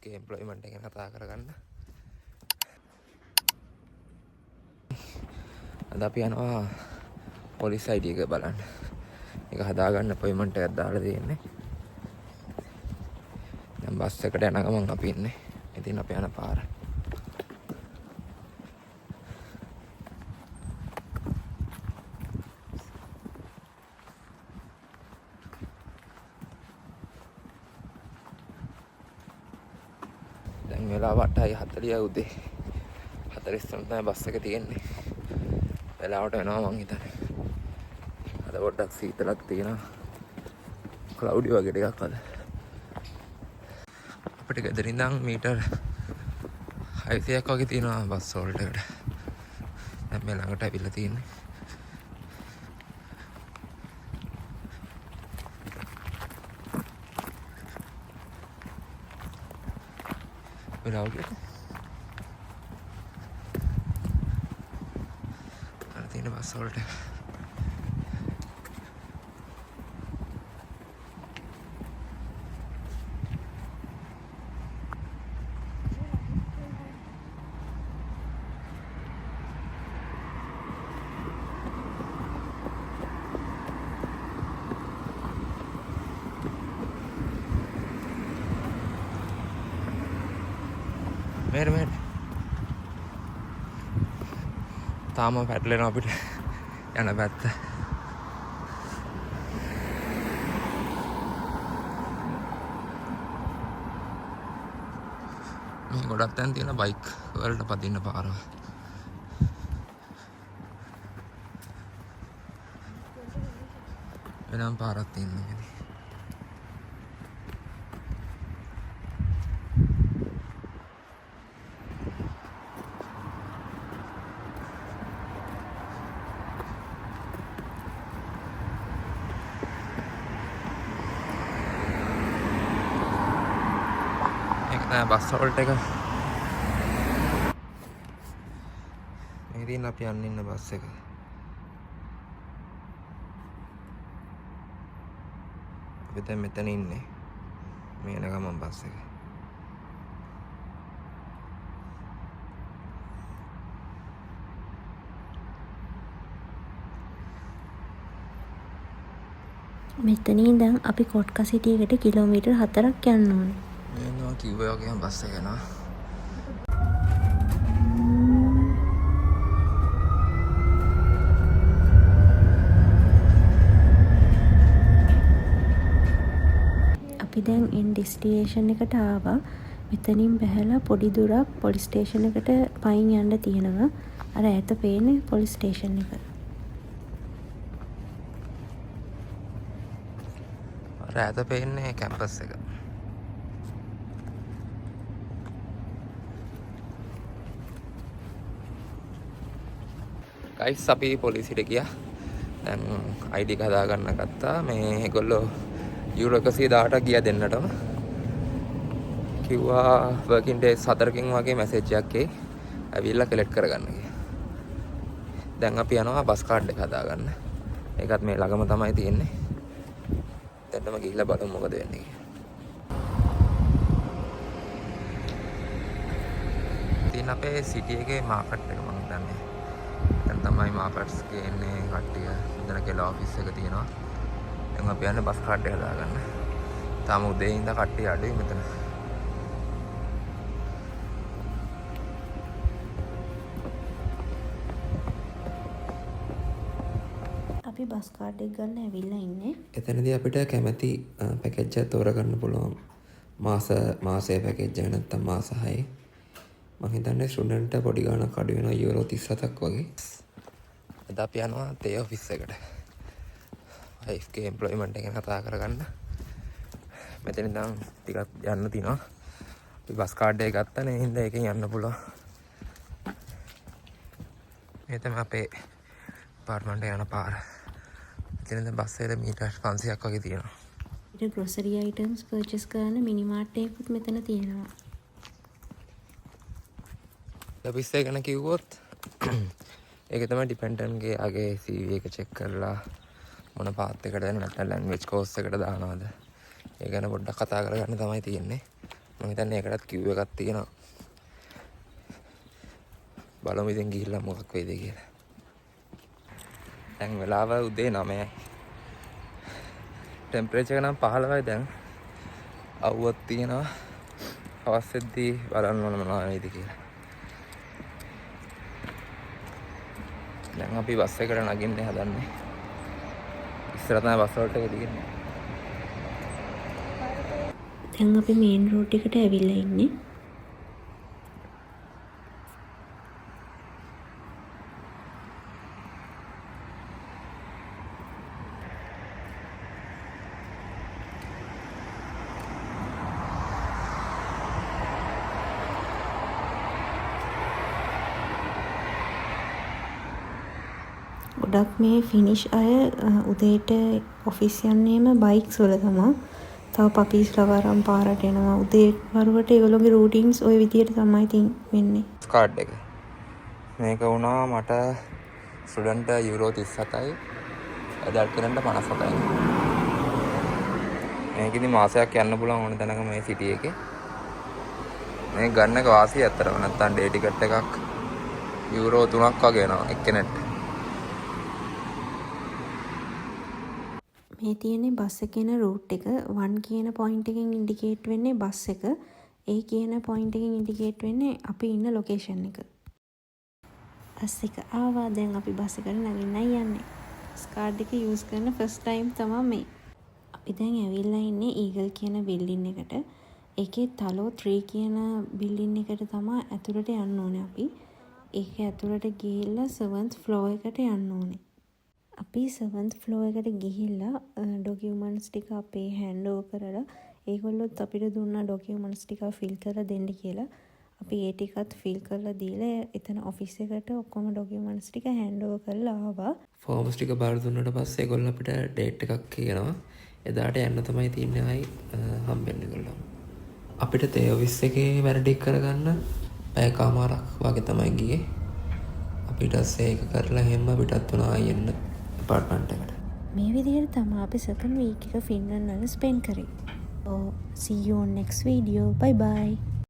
එකේ එම්ප්ලොයිමන්ට් එක ගැන කතා කරගන්න. අද අපි යනවා පොලිස් ID එක බලන්න. ඒක හදාගන්න අපොයින්ට්මන්ට් එකක් දාලා තියෙන්නේ. දැන් බස් එකට යන ගමන් අපි ඉන්නේ. ඉතින් අපි යන පාර. දැන් වෙලාව 8:40 උදේ. 43 තමයි බස් එක තියෙන්නේ. වෙලාවට වෙනවා මං හිතන්නේ. අද පොඩ්ඩක් සීතලක් තියෙනවා. ක්ලවුඩි වගේ ටිකක් අද. අපිට ගෙදර ඉඳන් මීටර් 600ක් වගේ තියෙනවා බස් හෝල්ට් එකට. දැන් මේ ළඟට ඇවිල්ලා තියෙන්නේ. වෙලාවකට අර තියෙන බස් හෝල්ට් එක. මෙහෙර තාම පැටලෙනවා අපිට යන පැත්ත. මේ ගොඩක් තැන් තියෙන බයික් වලට පදින්න පාරවල්. වෙනම පාරක් තියෙනවා. බස් හෝල්ට් එක. මේ දින අපි යන්න ඉන්න බස් එක. අපි දැන් මෙතන ඉන්නේ. මේ යන ගමන් බස් එක. මෙතන ඉඳන් අපි කොට්කා සිටියකට කිලෝමීටර් 4ක් යන්න ඕනේ. මේනවා කිව්වා වගේම බස් එක යනවා. අපි දැන් එන් ඩෙස්ටිනේෂන් එකට ආවා. මෙතනින් බැහැලා පොඩි දුරක් පොලිස් ස්ටේෂන් එකට පයින් යන්න තියෙනවා. අර ඈත පේන්නේ පොලිස් ස්ටේෂන් එක. අර ඈත පේන්නේ කැම්පස් එක. ගයිස් අපි පොලිසියට ගියා. දැන් ID එක හදාගන්න ගත්තා. මේ ඒගොල්ලෝ යුරෝ 118ක් ගියා දෙන්නටම. කිව්වා වර්කින් ඩේස් 4කින් වගේ මැසේජ් එකක් එයි. ඇවිල්ලා කලෙක්ට් කරගන්න කියලා. දැන් අපි යනවා බස් කාඩ් එක හදාගන්න. ඒකත් මේ ළඟම තමයි තියෙන්නේ. දැන්ම ගිහිල්ලා බලමු මොකද වෙන්නේ කියලා. ඉතින් අපේ සිටි එකේ මාකට් එක මම දන්නේ. දැන් තමයි මාකට්ස් ගේන්නේ කට්ටිය. ඉඳලා කියලා ඔෆිස් එක තියෙනවා. දැන් අපි යන්නේ බස් කාඩ් එක හදාගන්න. තාම උදේ ඉඳන් කට්ටිය අඩුයි මෙතන. අපි බස් කාඩ් එක ගන්න ඇවිල්ලා ඉන්නේ. එතනදී අපිට කැමති පැකේජ් එක තෝරගන්න පුළුවන්. මාසයේ පැකේජ් එක නැත්නම් මාස 6. මම හිතන්නේ ස්ටුඩන්ට් පොඩි ගාණක් අඩු වෙනවා යුරෝ 37ක් වගේ. අද අපි යනවා තේ ඔෆිස් එකට. 5k එම්ප්ලොයිමන්ට් එක ගැන කතා කරගන්න. මෙතන ඉඳන් ටිකක් යන්න තියෙනවා. අපි බස් කාඩ් එක ගත්තා නේ හින්දා එකෙන් යන්න පුළුවන්. මේ තමයි අපේ අපාර්ට්මන්ට් එක යන පාර. මෙතන ඉඳන් බස් එකේ මීටර් 500ක් වගේ තියෙනවා. ඊට ග්‍රොසරි අයිටම්ස් පර්චේස් කරන්න මිනි මාර්ට් එකකුත් මෙතන තියෙනවා. ඔෆිස් එක ගැන කිව්වොත් ඒක තමයි ඩිපෙන්ඩන්ට්ගේ අගේ CV එක චෙක් කරලා මොන පාත් එකටද නැත්නම් ලැන්ග්වේජ් කෝස් එකට දානවද ඒ ගැන පොඩ්ඩක් කතා කරගන්න තමයි තියෙන්නේ. මම හිතන්නේ ඒකටත් කිව් එකක් තියෙනවා. බලමු ඉතින් ගිහිල්ලා මොකක් වෙයිද කියලා. දැන් වෙලාව උදේ 9යි. ටෙම්පරේචර් එක නම් 15යි දැන්. අවුවක් තියෙනවා. හවස් වෙද්දී බලන්න ඕන මොනවා වෙයිද කියලා. දැන් අපි බස් එකට නගින්න හදන්නේ. ඉස්සර තමයි බස් වලට ගිහින්නේ. දැන් අපි මේන් රෝඩ් එකට ඇවිල්ලා ඉන්නේ. ගොඩක් මේ ෆිනිෂ් අය උදේට ඔෆිස් යන්නේම බයික්ස් වල තමයි. තව පපීස්ලා වරම් පාරට එනවා. උදේ වරුවට ඒගොල්ලෝගේ රූටින්ස් ওই විදියට තමයි තින් වෙන්නේ. කාඩ් එක. මේක වුණා මට ස්ටුඩන්ට් යුරෝ 37යි. ඇඩල්ට් කෙනෙක්ට 57යි. මේකෙදි මාසයක් යන්න පුළුවන් ඕන තැනක මේ සිටි එකේ. මේ ගන්න එක වාසිය ඇත්තටම නැත්තම් ඩේ ටිකට් එකක් යුරෝ 3ක් වගේ එනවා එක්කෙනෙක්ට. මේ තියෙන්නේ බස් එකේ යන රූට් එක 1 කියන පොයින්ට් එකෙන් ඉන්ඩිකේට් වෙන්නේ බස් එක. ඒ කියන පොයින්ට් එකෙන් ඉන්ඩිකේට් වෙන්නේ අපි ඉන්න ලොකේෂන් එක. බස් එක ආවා. දැන් අපි බස් එකට නගින්නයි යන්නේ. බස් කාඩ් එක යූස් කරන ෆස්ට් ටයිම් තමයි මේ. අපි දැන් ඇවිල්ලා ඉන්නේ ඊගල් කියන බිල්ඩින් එකට. ඒකේ තලෝ 3 කියන බිල්ඩින් එකට තමයි ඇතුළට යන්න ඕනේ අපි. ඒක ඇතුළට ගිහිල්ලා 7th ෆ්ලෝර් එකට යන්න ඕනේ. අපි 7th ෆ්ලෝර් එකට ගිහිල්ලා ඩොකියුමන්ට්ස් ටික අපේ හෑන්ඩ් ඕවර් කරලා ඒගොල්ලොත් අපිට දුන්න ඩොකියුමන්ට්ස් ටික ෆිල් කරලා දෙන්න කියලා. අපි ඒ ටිකත් ෆිල් කරලා දීලා එතන ඔෆිස් එකට ඔක්කොම ඩොකියුමන්ට්ස් ටික හෑන්ඩ් ඕවර් කරලා ආවා. ෆෝම්ස් ටික බාර දුන්නට පස්සේ ඒගොල්ලෝ අපිට ඩේට් එකක් කියනවා. එදාට යන්න තමයි තියන්නේ ආයි හම්බෙන්නේ ඒගොල්ලෝ. අපිට තේ ඔෆිස් එකේ වැඩ කරගන්න පැයකමාරක් වගේ තමයි ගියේ. අපිට ඒක කරලා හැම පිටත් වුණා යන්න apartment එකට. මේ විදිහට තමයි අපි second week එක ෆින්ලන්ඩ් වල ස්පෙන්ඩ් කරේ. So see you on next video. Bye bye.